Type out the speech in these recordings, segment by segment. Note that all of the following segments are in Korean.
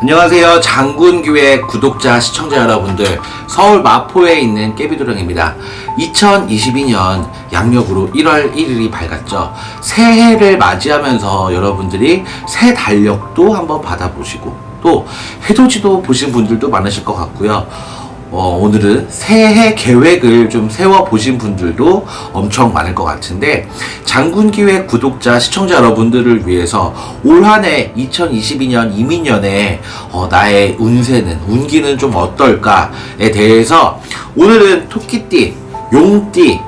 안녕하세요. 장군교회 구독자 시청자 여러분들, 서울 마포에 있는 깨비도령입니다. 2022년 양력으로 1월 1일이 밝았죠. 새해를 맞이하면서 여러분들이 새 달력도 한번 받아보시고 또 해돋이도 보신 분들도 많으실 것 같고요. 오늘은 새해 계획을 좀 세워보신 분들도 엄청 많을 것 같은데, 장군기획 구독자 시청자 여러분들을 위해서 올 한해 2022년 이민년에 나의 운기는 좀 어떨까에 대해서 오늘은 토끼띠, 용띠,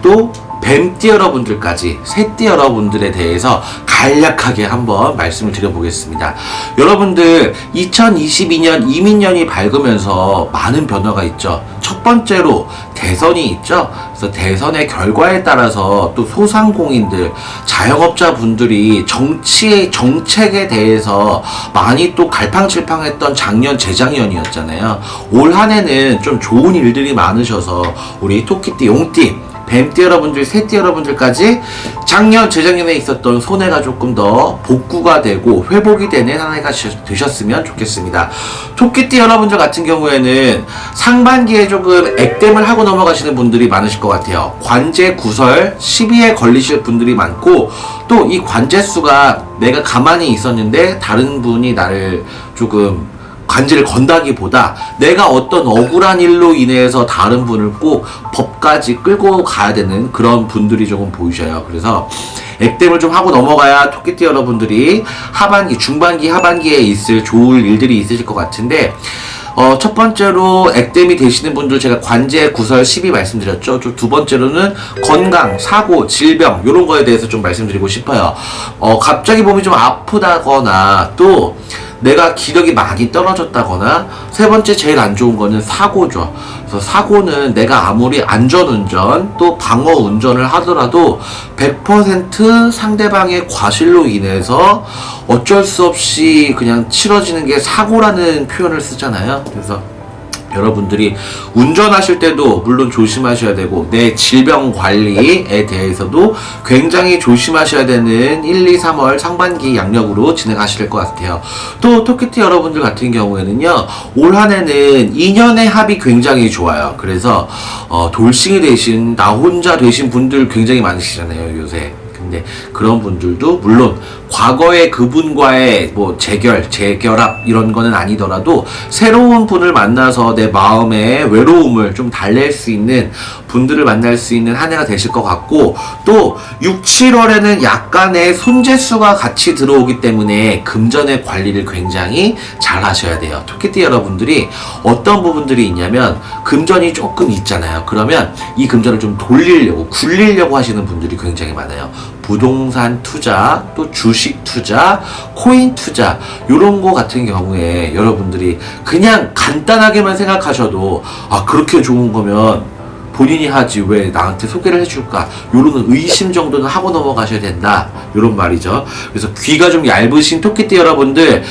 또 뱀띠 여러분들까지 새띠 여러분들에 대해서 간략하게 한번 말씀을 드려보겠습니다. 여러분들 2022년 이민년이 밝으면서 많은 변화가 있죠. 첫 번째로 대선이 있죠. 그래서 대선의 결과에 따라서 또 소상공인들, 자영업자분들이 정책에 대해서 많이 또 갈팡질팡했던 작년, 재작년이었잖아요. 올 한해는 좀 좋은 일들이 많으셔서 우리 토끼띠, 용띠, 뱀띠 여러분들, 새띠 여러분들까지 작년, 재작년에 있었던 손해가 조금 더 복구가 되고 회복이 되는 한 해가 되셨으면 좋겠습니다. 토끼띠 여러분들 같은 경우에는 상반기에 조금 액땜을 하고 넘어가시는 분들이 많으실 것 같아요. 관제 구설 시비에 걸리실 분들이 많고, 또 이 관제수가 내가 가만히 있었는데 다른 분이 나를 조금 관제를 건다기보다 내가 어떤 억울한 일로 인해서 다른 분을 꼭 법까지 끌고 가야 되는 그런 분들이 조금 보이셔요. 그래서 액땜을 좀 하고 넘어가야 토끼띠 여러분들이 하반기, 중반기, 하반기에 있을 좋을 일들이 있으실 것 같은데, 첫 번째로 액땜이 되시는 분들 제가 관제, 구설, 시비 말씀드렸죠. 두 번째로는 건강, 사고, 질병 이런 거에 대해서 좀 말씀드리고 싶어요. 갑자기 몸이 좀 아프다거나 또 내가 기력이 많이 떨어졌다거나, 세 번째 제일 안 좋은 거는 사고죠. 그래서 사고는 내가 아무리 안전운전 또 방어운전을 하더라도 100% 상대방의 과실로 인해서 어쩔 수 없이 그냥 치러지는 게 사고라는 표현을 쓰잖아요. 그래서 여러분들이 운전하실 때도 물론 조심하셔야 되고, 내 질병 관리에 대해서도 굉장히 조심하셔야 되는 1, 2, 3월 상반기 양력으로 진행하실 것 같아요. 또 토끼띠 여러분들 같은 경우에는요, 올 한해는 인연의 합이 굉장히 좋아요. 그래서 돌싱이 되신, 나 혼자 되신 분들 굉장히 많으시잖아요, 요새. 근데 그런 분들도 물론 과거의 그분과의 뭐 재결합 이런 거는 아니더라도 새로운 분을 만나서 내 마음의 외로움을 좀 달랠 수 있는 분들을 만날 수 있는 한 해가 되실 것 같고, 또 6, 7월에는 약간의 손재수가 같이 들어오기 때문에 금전의 관리를 굉장히 잘 하셔야 돼요. 토끼띠 여러분들이 어떤 부분들이 있냐면, 금전이 조금 있잖아요. 그러면 이 금전을 좀 돌리려고, 굴리려고 하시는 분들이 굉장히 많아요. 부동산 투자, 또 주식 투자, 코인 투자 요런 거 같은 경우에 여러분들이 그냥 간단하게만 생각하셔도, 그렇게 좋은 거면 본인이 하지 왜 나한테 소개를 해줄까, 요런 의심 정도는 하고 넘어가셔야 된다, 요런 말이죠. 그래서 귀가 좀 얇으신 토끼띠 여러분들,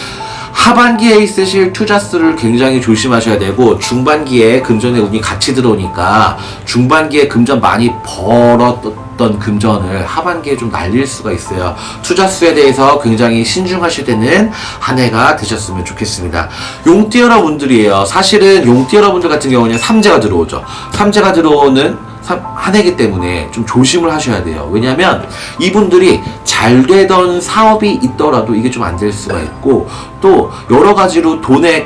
하반기에 있으실 투자수를 굉장히 조심하셔야 되고, 중반기에 금전의 운이 같이 들어오니까 중반기에 금전 많이 벌었던 금전을 하반기에 좀 날릴 수가 있어요. 투자수에 대해서 굉장히 신중하셔야 되는 한 해가 되셨으면 좋겠습니다. 용띠 여러분들이에요. 사실은 용띠 여러분들 같은 경우는 삼재가 들어오죠. 삼재가 들어오는 한 해기 때문에 좀 조심을 하셔야 돼요. 왜냐면 이분들이 잘 되던 사업이 있더라도 이게 좀 안 될 수가 있고, 또 여러 가지로 돈의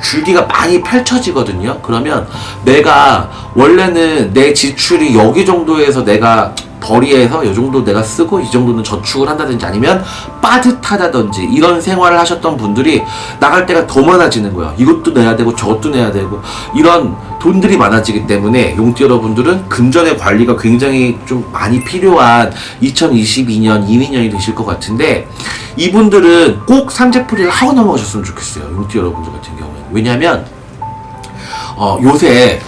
줄기가 많이 펼쳐지거든요. 그러면 내가 원래는 내 지출이 여기 정도에서 내가 벌이해서 이 정도 내가 쓰고 이 정도는 저축을 한다든지, 아니면 빠듯하다든지 이런 생활을 하셨던 분들이 나갈 때가 더 많아지는 거예요. 이것도 내야 되고 저것도 내야 되고 이런 돈들이 많아지기 때문에 용띠 여러분들은 금전의 관리가 굉장히 좀 많이 필요한 2022년 이민년이 되실 것 같은데, 이분들은 꼭 삼재풀이를 하고 넘어가셨으면 좋겠어요. 용띠 여러분들 같은 경우에는. 왜냐면 요새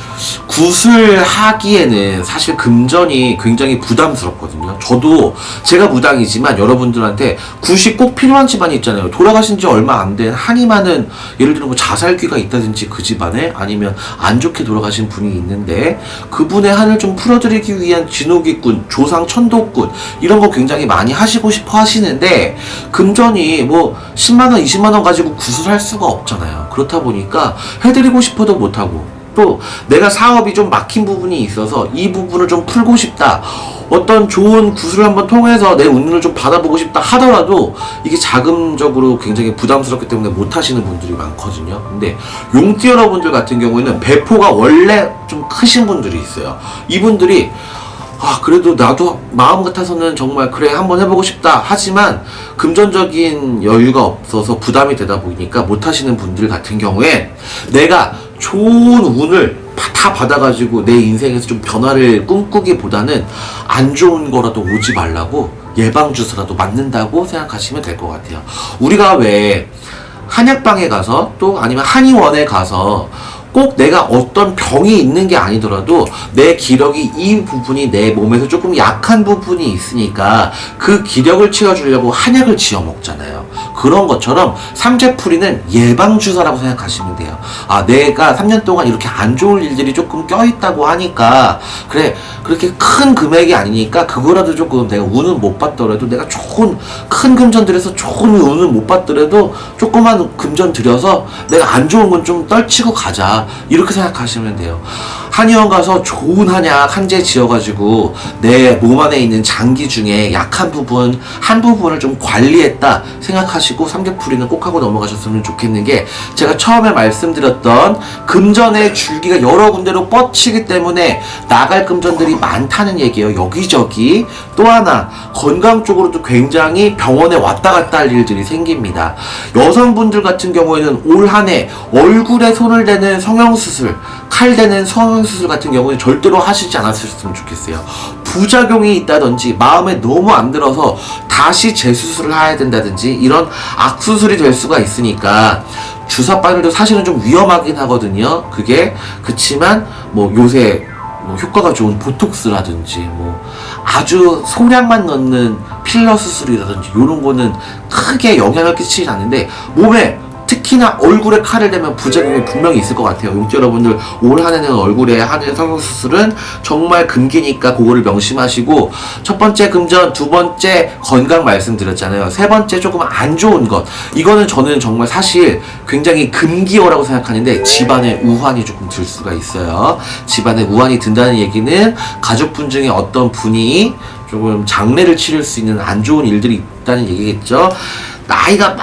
구슬하기에는 사실 금전이 굉장히 부담스럽거든요. 저도 제가 무당이지만 여러분들한테 굿이 꼭 필요한 집안이 있잖아요. 돌아가신 지 얼마 안 된 한이 많은, 예를 들어 뭐 자살귀가 있다든지 그 집안에, 아니면 안 좋게 돌아가신 분이 있는데 그분의 한을 좀 풀어드리기 위한 진호기꾼, 조상 천도꾼 이런 거 굉장히 많이 하시고 싶어 하시는데 금전이 뭐 10만원 20만원 가지고 구슬할 수가 없잖아요. 그렇다 보니까 해드리고 싶어도 못하고, 또 내가 사업이 좀 막힌 부분이 있어서 이 부분을 좀 풀고 싶다, 어떤 좋은 구슬을 한번 통해서 내 운을 좀 받아보고 싶다 하더라도 이게 자금적으로 굉장히 부담스럽기 때문에 못 하시는 분들이 많거든요. 근데 용띠 여러분들 같은 경우에는 배포가 원래 좀 크신 분들이 있어요. 이분들이 그래도 나도 마음 같아서는 정말 그래 한번 해보고 싶다 하지만 금전적인 여유가 없어서 부담이 되다 보니까 못 하시는 분들 같은 경우에 내가 좋은 운을 다 받아가지고 내 인생에서 좀 변화를 꿈꾸기보다는 안 좋은 거라도 오지 말라고 예방주사라도 맞는다고 생각하시면 될 것 같아요. 우리가 왜 한약방에 가서 또 아니면 한의원에 가서 꼭 내가 어떤 병이 있는 게 아니더라도 내 기력이 이 부분이 내 몸에서 조금 약한 부분이 있으니까 그 기력을 채워주려고 한약을 지어 먹잖아요. 그런 것처럼 삼재풀이는 예방주사라고 생각하시면 돼요. 내가 3년 동안 이렇게 안 좋은 일들이 조금 껴있다고 하니까 그래, 그렇게 큰 금액이 아니니까 그거라도 조금 내가 운은 못 받더라도, 내가 좋은 큰 금전 들여서 좋은 운은 못 받더라도 조그만 금전 들여서 내가 안 좋은 건 좀 떨치고 가자, 이렇게 생각하시면 돼요. 한의원 가서 좋은 한약 한제 지어가지고 내 몸 안에 있는 장기 중에 약한 부분 한 부분을 좀 관리했다 생각하시고 삼재풀이는 꼭 하고 넘어가셨으면 좋겠는 게, 제가 처음에 말씀드렸던 금전의 줄기가 여러 군데로 뻗치기 때문에 나갈 금전들이 많다는 얘기예요. 여기저기. 또 하나, 건강 쪽으로도 굉장히 병원에 왔다 갔다 할 일들이 생깁니다. 여성분들 같은 경우에는 올 한 해 얼굴에 손을 대는 성형수술, 칼 대는 성형수술 같은 경우는 절대로 하시지 않았으면 좋겠어요. 부작용이 있다든지 마음에 너무 안 들어서 다시 재수술을 해야 된다든지 이런 악수술이 될 수가 있으니까 주사바늘도 사실은 좀 위험하긴 하거든요. 그치만 뭐 요새 효과가 좋은 보톡스라든지 뭐 아주 소량만 넣는 필러 수술이라든지 이런 거는 크게 영향을 끼치지 않는데, 몸에 특히나 얼굴에 칼을 대면 부작용이 분명히 있을 것 같아요. 용띠 여러분들 올 한 해는 얼굴에 하는 성형수술은 정말 금기니까 그거를 명심하시고, 첫 번째 금전, 두 번째 건강 말씀드렸잖아요. 세 번째 조금 안 좋은 것, 이거는 저는 정말 사실 굉장히 금기어라고 생각하는데 집안에 우환이 조금 들 수가 있어요. 집안에 우환이 든다는 얘기는 가족분 중에 어떤 분이 조금 장례를 치를 수 있는 안 좋은 일들이 있다는 얘기겠죠. 나이가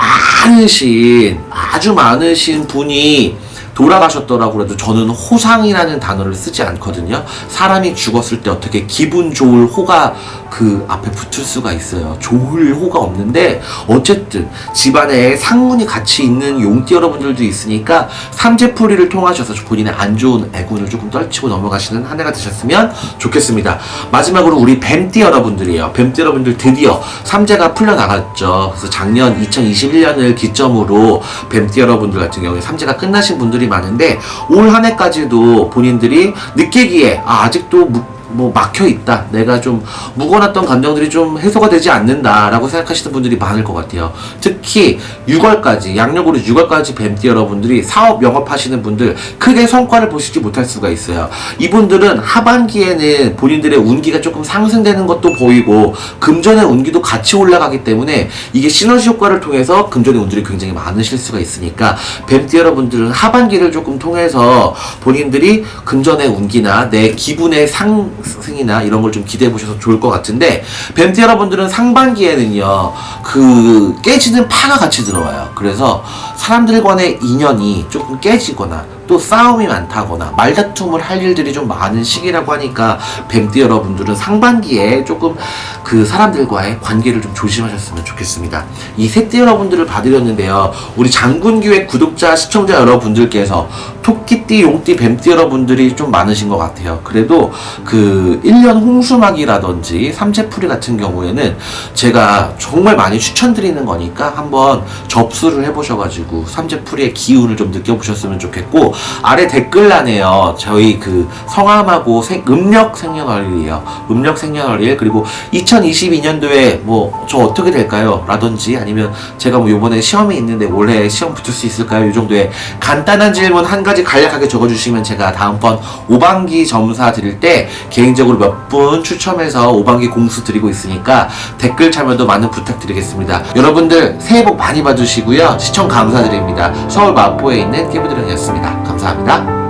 아주 많으신 분이 돌아가셨더라고 해도 저는 호상이라는 단어를 쓰지 않거든요. 사람이 죽었을 때 어떻게 기분 좋을 호가 그 앞에 붙을 수가 있어요. 좋을 호가 없는데 어쨌든 집안에 상문이 같이 있는 용띠 여러분들도 있으니까 삼재풀이를 통하셔서 본인의 안 좋은 애군을 조금 떨치고 넘어가시는 한 해가 되셨으면 좋겠습니다. 마지막으로 우리 뱀띠 여러분들이에요. 뱀띠 여러분들 드디어 삼재가 풀려나갔죠. 그래서 작년 2021년을 기점으로 뱀띠 여러분들 같은 경우에 삼재가 끝나신 분들이 많은데, 올 한 해까지도 본인들이 느끼기에 아직도 뭐 막혀있다, 내가 좀 묵어놨던 감정들이 좀 해소가 되지 않는다 라고 생각하시는 분들이 많을 것 같아요. 특히 6월까지, 양력으로 6월까지 뱀띠 여러분들이 사업 영업하시는 분들 크게 성과를 보시지 못할 수가 있어요. 이분들은 하반기에는 본인들의 운기가 조금 상승되는 것도 보이고 금전의 운기도 같이 올라가기 때문에 이게 시너지 효과를 통해서 금전의 운들이 굉장히 많으실 수가 있으니까 뱀띠 여러분들은 하반기를 조금 통해서 본인들이 금전의 운기나 내 기분의 상승이나 이런 걸 좀 기대해 보셔서 좋을 것 같은데, 뱀띠 여러분들은 상반기에는요 그 깨지는 파가 같이 들어와요. 그래서 사람들 간의 인연이 조금 깨지거나 또 싸움이 많다거나 말다툼을 할 일들이 좀 많은 시기라고 하니까 뱀띠 여러분들은 상반기에 조금 그 사람들과의 관계를 좀 조심하셨으면 좋겠습니다. 이 새띠 여러분들을 봐드렸는데요, 우리 장군기획 구독자 시청자 여러분들께서 토끼띠, 용띠, 뱀띠 여러분들이 좀 많으신 것 같아요. 그래도 그 1년 홍수막이라든지 삼재풀이 같은 경우에는 제가 정말 많이 추천드리는 거니까 한번 접수를 해보셔가지고 가지고 삼재풀이의 기운을 좀 느껴보셨으면 좋겠고, 아래 댓글란에요, 저희 그 성함하고 음력 생년월일이에요. 음력 생년월일, 그리고 2022년도에 뭐 저 어떻게 될까요? 라든지, 아니면 제가 뭐 요번에 시험이 있는데 올해 시험 붙을 수 있을까요? 이 정도의 간단한 질문 한 가지 간략하게 적어주시면 제가 다음번 5반기 점사 드릴 때 개인적으로 몇 분 추첨해서 5반기 공수 드리고 있으니까 댓글 참여도 많은 부탁드리겠습니다. 여러분들 새해 복 많이 받으시고요. 시청 감사드립니다. 서울 마포에 있는 깨비드랑이었습니다. 감사합니다.